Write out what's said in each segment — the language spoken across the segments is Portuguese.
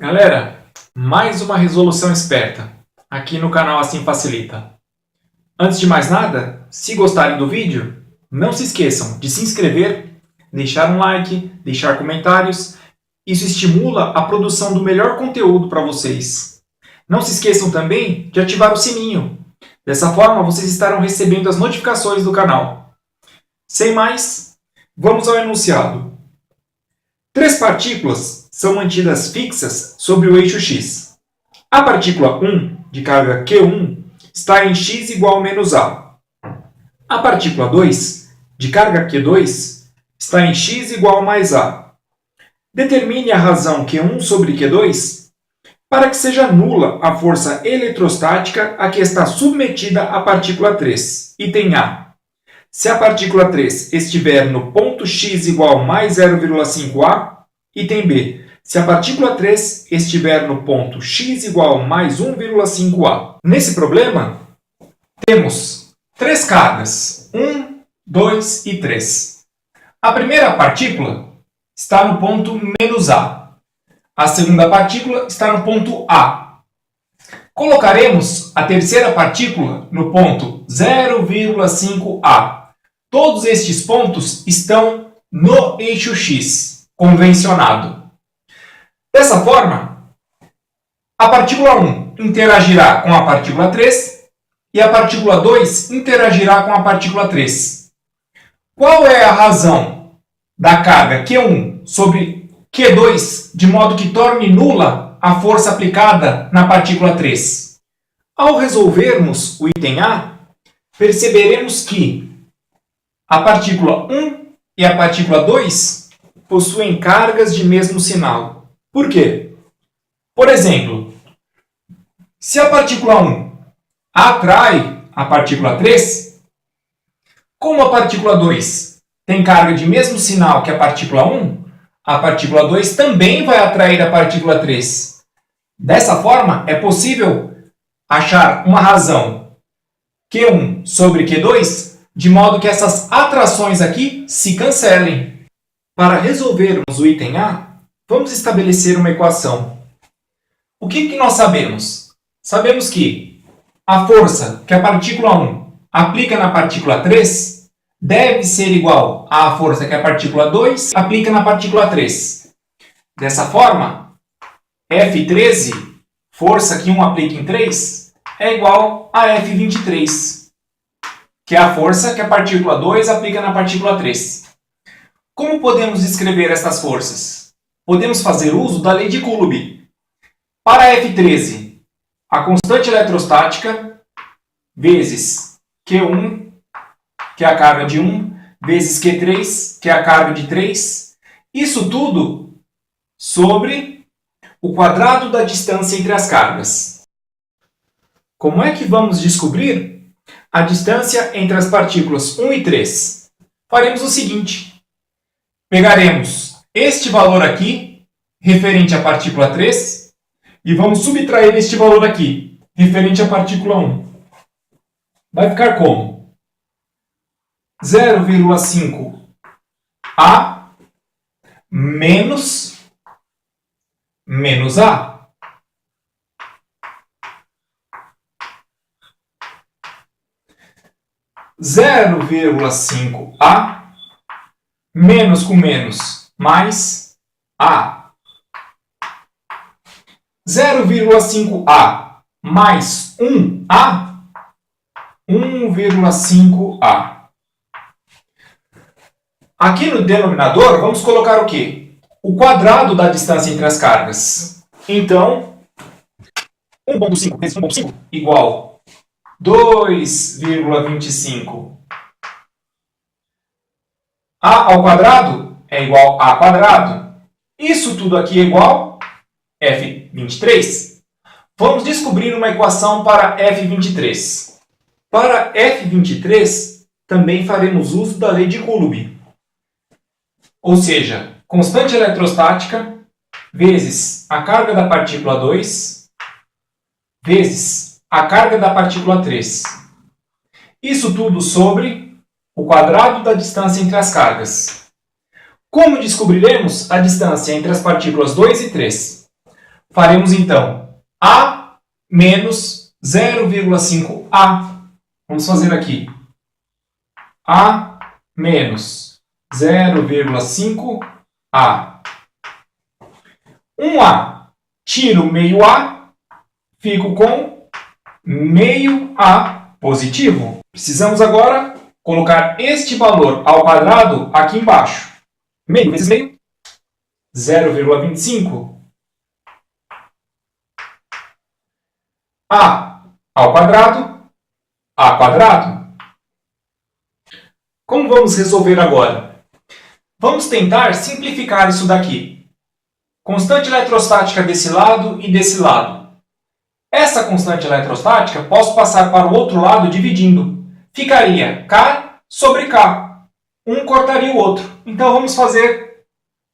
Galera, mais uma resolução esperta aqui no canal Assim Facilita. Antes de mais nada, se gostarem do vídeo, não se esqueçam de se inscrever, deixar um like, deixar comentários. Isso estimula a produção do melhor conteúdo para vocês. Não se esqueçam também de ativar o sininho. Dessa forma, vocês estarão recebendo as notificações do canal. Sem mais, vamos ao enunciado. 3 partículas são mantidas fixas sobre o eixo x. A partícula 1, de carga Q1, está em x igual a menos A. A partícula 2, de carga Q2, está em x igual a mais A. Determine a razão Q1 sobre Q2 para que seja nula a força eletrostática a que está submetida a partícula 3. Item A. Se a partícula 3 estiver no ponto x igual a mais 0,5 A. Item B. Se a partícula 3 estiver no ponto x igual a mais 1,5 A. Nesse problema, temos 3 cargas, 1, 2 e 3. A primeira partícula está no ponto menos A. A segunda partícula está no ponto A. Colocaremos a terceira partícula no ponto 0,5 A. Todos estes pontos estão no eixo x, convencionado. Dessa forma, a partícula 1 interagirá com a partícula 3 e a partícula 2 interagirá com a partícula 3. Qual é a razão da carga Q1 sobre Q2 de modo que torne nula a força aplicada na partícula 3? Ao resolvermos o item A, perceberemos que a partícula 1 e a partícula 2 possuem cargas de mesmo sinal. Por quê? Por exemplo, se a partícula 1 atrai a partícula 3, como a partícula 2 tem carga de mesmo sinal que a partícula 1, a partícula 2 também vai atrair a partícula 3. Dessa forma, é possível achar uma razão Q1 sobre Q2 de modo que essas atrações aqui se cancelem. Para resolvermos o item A, vamos estabelecer uma equação. O que nós sabemos? Sabemos que a força que a partícula 1 aplica na partícula 3 deve ser igual à força que a partícula 2 aplica na partícula 3. Dessa forma, F13, força que 1 aplica em 3, é igual a F23, que é a força que a partícula 2 aplica na partícula 3. Como podemos escrever estas forças? Podemos fazer uso da lei de Coulomb. Para F13, a constante eletrostática vezes Q1, que é a carga de 1, vezes Q3, que é a carga de 3. Isso tudo sobre o quadrado da distância entre as cargas. Como é que vamos descobrir a distância entre as partículas 1 e 3? Faremos o seguinte. Pegaremos este valor aqui, referente à partícula 3, e vamos subtrair este valor aqui, referente à partícula 1. Vai ficar como? 0,5 A menos A. Zero vírgula 5 A menos com menos mais A. 0,5 A mais 1 A, 1,5 A. Aqui no denominador, vamos colocar o quê? O quadrado da distância entre as cargas. Então, 1,5 vezes 1,5 igual 2,25. A ao quadrado é igual a quadrado. Isso tudo aqui é igual a F23. Vamos descobrir uma equação para F23. Para F23, também faremos uso da lei de Coulomb. Ou seja, constante eletrostática vezes a carga da partícula 2 vezes a carga da partícula 3. Isso tudo sobre o quadrado da distância entre as cargas. Como descobriremos a distância entre as partículas 2 e 3? faremos então A menos 0,5A. Vamos fazer aqui A menos 0,5A. 1A. Tiro meio A, fico com meio A positivo. Precisamos agora colocar este valor ao quadrado aqui embaixo. Meio vezes meio, 0,25. A ao quadrado, A quadrado. Como vamos resolver agora? Vamos tentar simplificar isso daqui. Constante eletrostática desse lado e desse lado. Essa constante eletrostática posso passar para o outro lado dividindo. Ficaria K sobre K. Um cortaria o outro. Então vamos fazer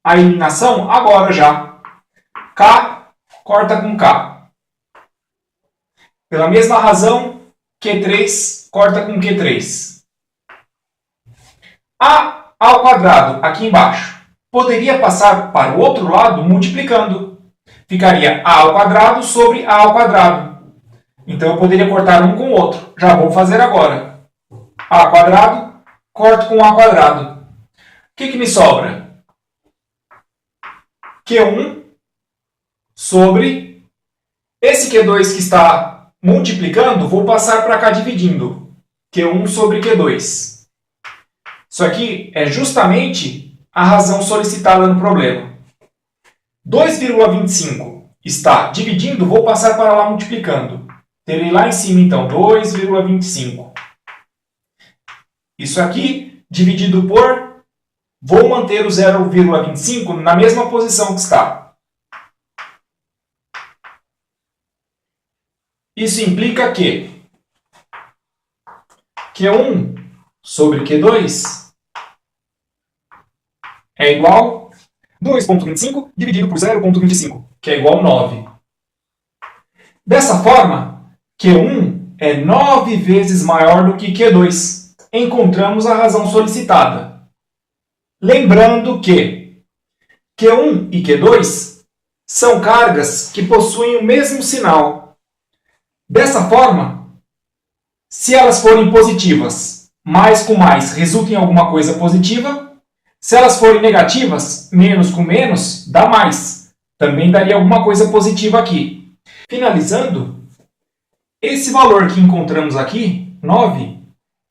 a eliminação agora já. K corta com K. Pela mesma razão, Q3 corta com Q3. A ao quadrado aqui embaixo. Poderia passar para o outro lado multiplicando. Ficaria A ao quadrado sobre A ao quadrado. Então eu poderia cortar um com o outro. Já vou fazer agora. A ao quadrado, corto com A ao quadrado. O que me sobra? Q1 sobre esse Q2 que está multiplicando, vou passar para cá dividindo. Q1 sobre Q2. Isso aqui é justamente a razão solicitada no problema. 2,25 está dividindo, vou passar para lá multiplicando. Terei lá em cima, então, 2,25. Isso aqui, dividido por, vou manter o 0,25 na mesma posição que está. Isso implica que Q1 sobre Q2 é igual a 2,25 dividido por 0,25, que é igual a 9. Dessa forma, Q1 é 9 vezes maior do que Q2. Encontramos a razão solicitada. Lembrando que Q1 e Q2 são cargas que possuem o mesmo sinal. Dessa forma, se elas forem positivas, mais com mais resulta em alguma coisa positiva. Se elas forem negativas, menos com menos, dá mais. Também daria alguma coisa positiva aqui. Finalizando, esse valor que encontramos aqui, 9,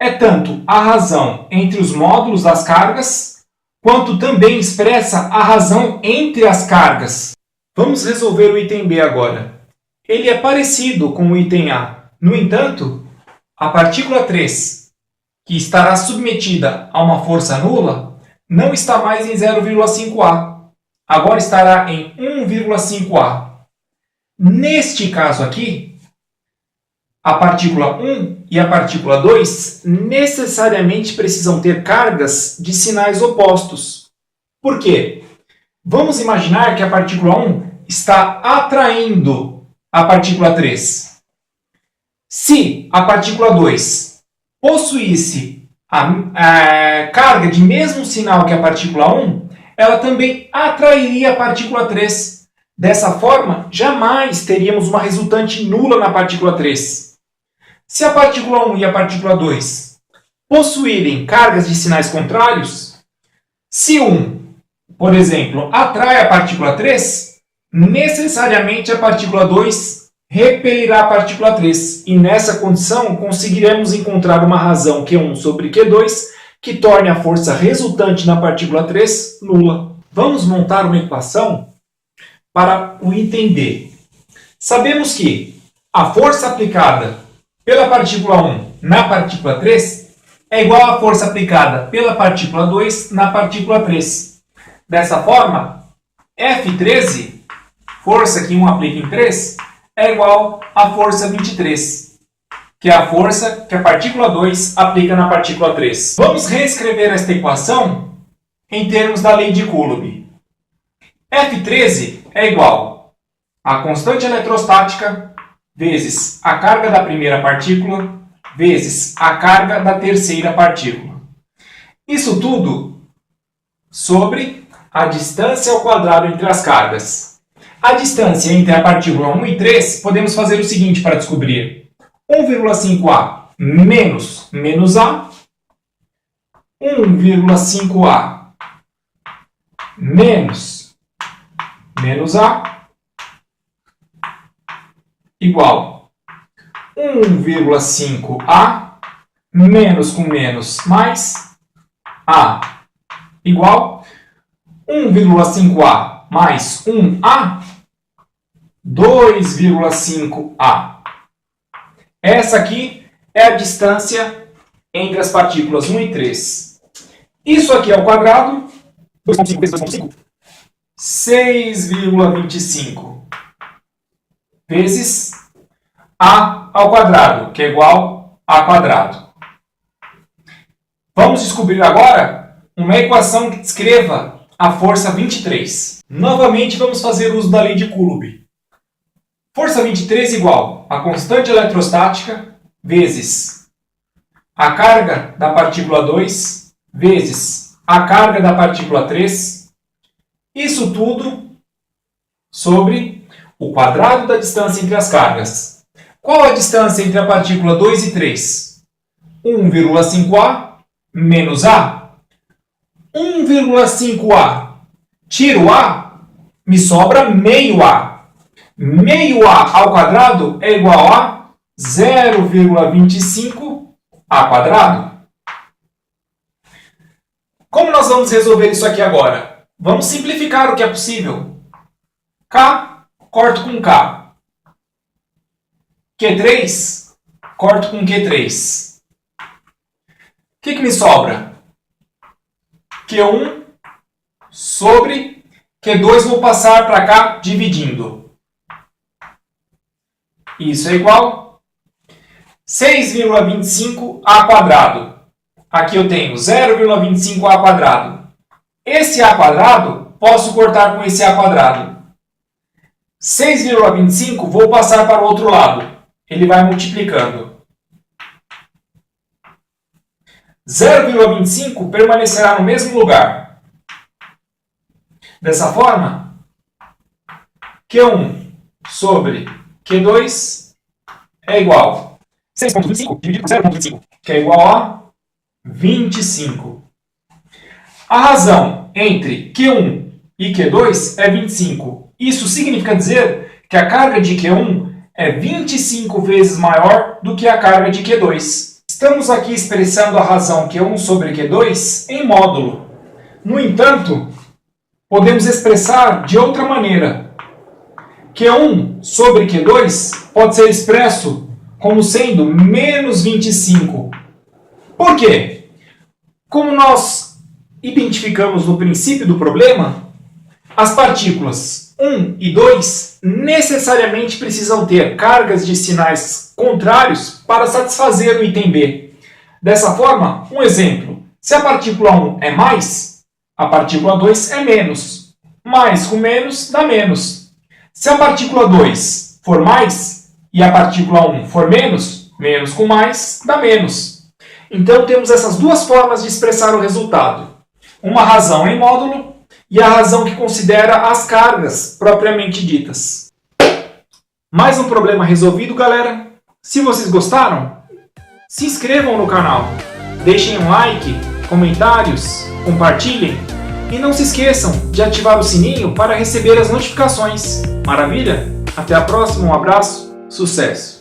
é tanto a razão entre os módulos das cargas, quanto também expressa a razão entre as cargas. Vamos resolver o item B agora. Ele é parecido com o item A. No entanto, a partícula 3, que estará submetida a uma força nula, não está mais em 0,5A. Agora estará em 1,5A. Neste caso aqui, a partícula 1 e a partícula 2 necessariamente precisam ter cargas de sinais opostos. Por quê? Vamos imaginar que a partícula 1 está atraindo a partícula 3. Se a partícula 2 possuísse a carga de mesmo sinal que a partícula 1, ela também atrairia a partícula 3. Dessa forma, jamais teríamos uma resultante nula na partícula 3. Se a partícula 1 e a partícula 2 possuírem cargas de sinais contrários, se 1, por exemplo, atrai a partícula 3, necessariamente a partícula 2 repelirá a partícula 3. E nessa condição, conseguiremos encontrar uma razão Q1 sobre Q2 que torne a força resultante na partícula 3 nula. Vamos montar uma equação para o item B. Sabemos que a força aplicada pela partícula 1 na partícula 3 é igual à força aplicada pela partícula 2 na partícula 3. Dessa forma, F13, força que 1 aplica em 3, é igual à força 23, que é a força que a partícula 2 aplica na partícula 3. Vamos reescrever esta equação em termos da lei de Coulomb. F13 é igual a constante eletrostática vezes a carga da primeira partícula vezes a carga da terceira partícula. Isso tudo sobre a distância ao quadrado entre as cargas. A distância entre a partícula 1 e 3, podemos fazer o seguinte para descobrir. 1,5A menos A, 1,5A menos A, igual 1,5A menos com menos mais A, igual 1,5A mais 1A, 2,5A. Essa aqui é a distância entre as partículas 1 e 3. Isso aqui ao quadrado, 2,5 vezes 2,5, 6,25 vezes A ao quadrado, que é igual a quadrado. Vamos descobrir agora uma equação que descreva a força 23. Novamente vamos fazer uso da lei de Coulomb. Força 23 igual a constante eletrostática vezes a carga da partícula 2 vezes a carga da partícula 3. Isso tudo sobre o quadrado da distância entre as cargas. Qual a distância entre a partícula 2 e 3? 1,5A menos A. 1,5A. Tiro A, me sobra meio A. Meio A ao quadrado é igual a 0,25 A quadrado. Como nós vamos resolver isso aqui agora? Vamos simplificar o que é possível. K, corto com K. Q3, corto com Q3. O que me sobra? Q1 sobre Q2, vou passar para cá dividindo. Isso é igual a 6,25A quadrado. Aqui eu tenho 0,25A quadrado. Esse A quadrado posso cortar com esse A quadrado. 6,25 vou passar para o outro lado. Ele vai multiplicando. 0,25 permanecerá no mesmo lugar. Dessa forma, Q1 sobre Q2 é igual a 6,25 dividido por 0,25, que é igual a 25. A razão entre Q1 e Q2 é 25. Isso significa dizer que a carga de Q1 é 25 vezes maior do que a carga de Q2. Estamos aqui expressando a razão Q1 sobre Q2 em módulo. No entanto, podemos expressar de outra maneira. Q1 sobre Q2 pode ser expresso como sendo menos 25. Por quê? Como nós identificamos no princípio do problema, as partículas 1 e 2 necessariamente precisam ter cargas de sinais contrários para satisfazer o item B. Dessa forma, um exemplo. Se a partícula 1 é mais, a partícula 2 é menos. Mais com menos dá menos. Se a partícula 2 for mais e a partícula 1 for menos, menos com mais dá menos. Então temos essas duas formas de expressar o resultado. Uma razão em módulo e a razão que considera as cargas propriamente ditas. Mais um problema resolvido, galera. Se vocês gostaram, se inscrevam no canal, deixem um like, comentários, compartilhem e não se esqueçam de ativar o sininho para receber as notificações. Maravilha? Até a próxima, um abraço, sucesso!